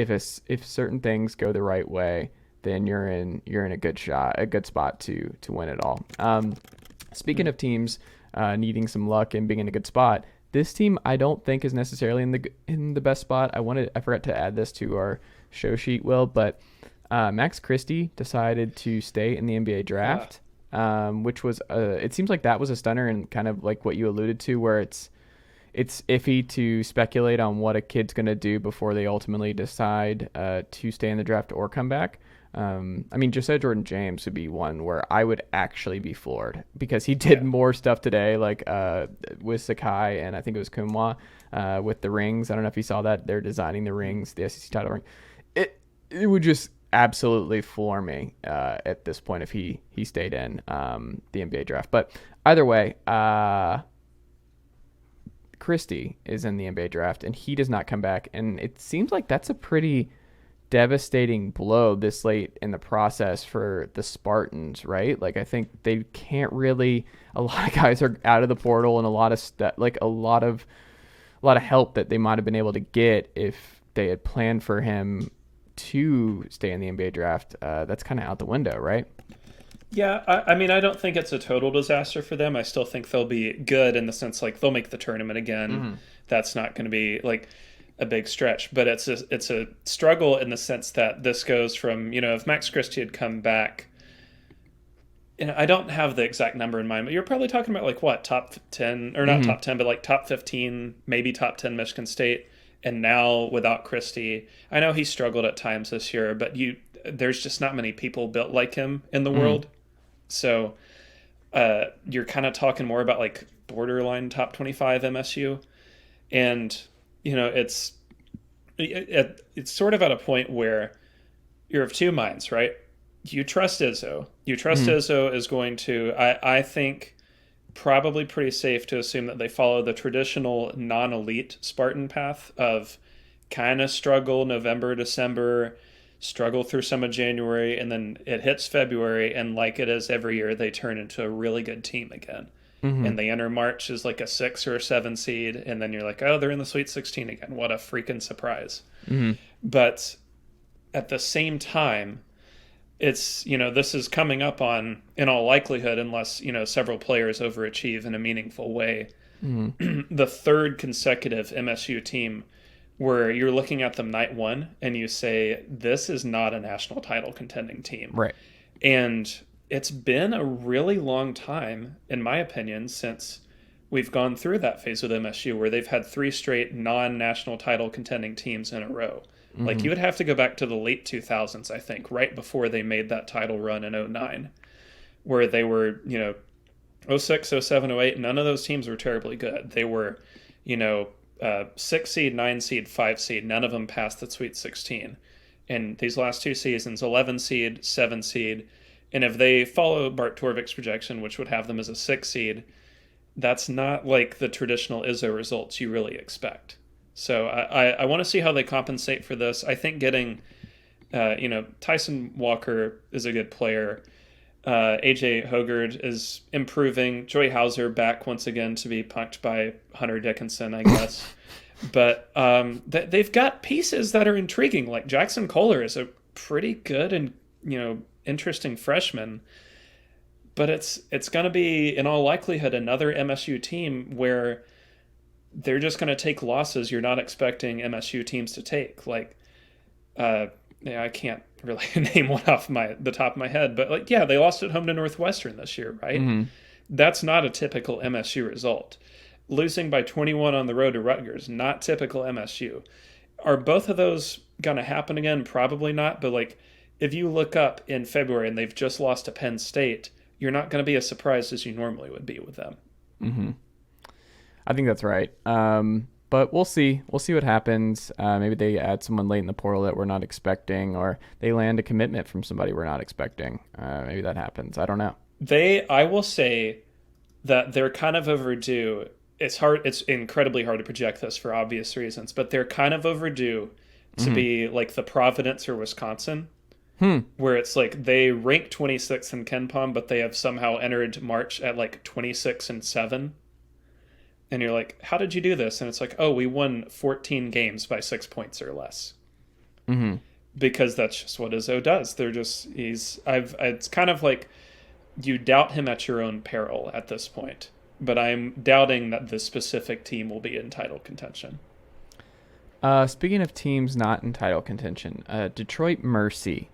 if certain things go the right way, then you're in a good spot to win it all. Speaking of teams needing some luck and being in a good spot, this team I don't think is necessarily in the best spot. I forgot to add this to our show sheet, Will, but Max Christie decided to stay in the NBA draft, which was it seems like that was a stunner, and kind of like what you alluded to, where it's iffy to speculate on what a kid's going to do before they ultimately decide to stay in the draft or come back. I mean, Josiah Jordan James would be one where I would actually be floored, because he did more stuff today, like with Sakai and I think it was Kumwa with the rings. I don't know if you saw that. They're designing the rings, the SEC title ring. It would just absolutely floor me at this point if he stayed in the NBA draft. But either way, Christie is in the NBA draft and he does not come back, and it seems like that's a pretty devastating blow this late in the process for the Spartans, right? Like, I think they can't really, a lot of guys are out of the portal, and a lot of help that they might have been able to get if they had planned for him to stay in the NBA draft, that's kind of out the window, right? Yeah, I mean, I don't think it's a total disaster for them. I still think they'll be good in the sense, like, they'll make the tournament again. Mm-hmm. That's not going to be like a big stretch, but it's a struggle in the sense that this goes from, if Max Christie had come back, I don't have the exact number in mind, but you're probably talking about like what, top 10 or not top 10, but like top 15, maybe top 10 Michigan State. And now without Christie, I know he struggled at times this year, but there's just not many people built like him in the world. So you're kind of talking more about like borderline top 25 MSU. And, it's sort of at a point where you're of two minds, right? You trust Izzo. Izzo is going to, I think, probably pretty safe to assume that they follow the traditional non-elite Spartan path of kind of struggle November, December, struggle through some of January, and then it hits February, and like it is every year, they turn into a really good team again. Mm-hmm. And they enter March as like a 6 or a 7 seed, and then you're like, oh, they're in the Sweet 16 again. What a freaking surprise. Mm-hmm. But at the same time, it's, this is coming up on, in all likelihood, unless, several players overachieve in a meaningful way, the third consecutive MSU team where you're looking at them night one and you say, this is not a national title contending team. Right. And it's been a really long time, in my opinion, since we've gone through that phase with MSU where they've had 3 straight non-national title contending temes in a row. Mm-hmm. Like, you would have to go back to the late 2000s, I think, right before they made that title run in 2009, where they were, 06, 07, 08, none of those teams were terribly good. They were, 6 seed, 9 seed, 5 seed. None of them passed the Sweet 16. And these last 2 seasons, 11 seed, 7 seed. And if they follow Bart Torvik's projection, which would have them as a 6 seed, that's not like the traditional Izzo results you really expect. So I want to see how they compensate for this. I think getting, Tyson Walker is a good player. AJ Hogard is improving. Joey Hauser back once again to be punked by Hunter Dickinson, I guess. But they've got pieces that are intriguing. Like Jackson Kohler is a pretty good and, interesting freshman. But it's going to be, in all likelihood, another MSU team where they're just going to take losses you're not expecting MSU teams to take. Like, I can't really name one off the top of my head, but they lost at home to Northwestern this year, right? Mm-hmm. That's not a typical MSU result. Losing by 21 on the road to Rutgers, not typical MSU. Are both of those going to happen again? Probably not, but if you look up in February and they've just lost to Penn State, you're not going to be as surprised as you normally would be with them. Mm-hmm. I think that's right. But we'll see. We'll see what happens. Maybe they add someone late in the portal that we're not expecting, or they land a commitment from somebody we're not expecting. Maybe that happens. I don't know. I will say that they're kind of overdue. It's hard. It's incredibly hard to project this for obvious reasons, but they're kind of overdue to be like the Providence or Wisconsin, where it's like they rank 26th in KenPom, but they have somehow entered March at 26-7. And you're like, how did you do this? And it's like, oh, we won 14 games by 6 points or less. Mm-hmm. because that's just what Izzo does. It's kind of like you doubt him at your own peril at this point. But I'm doubting that this specific team will be in title contention. Speaking of teams not in title contention, Detroit Mercy.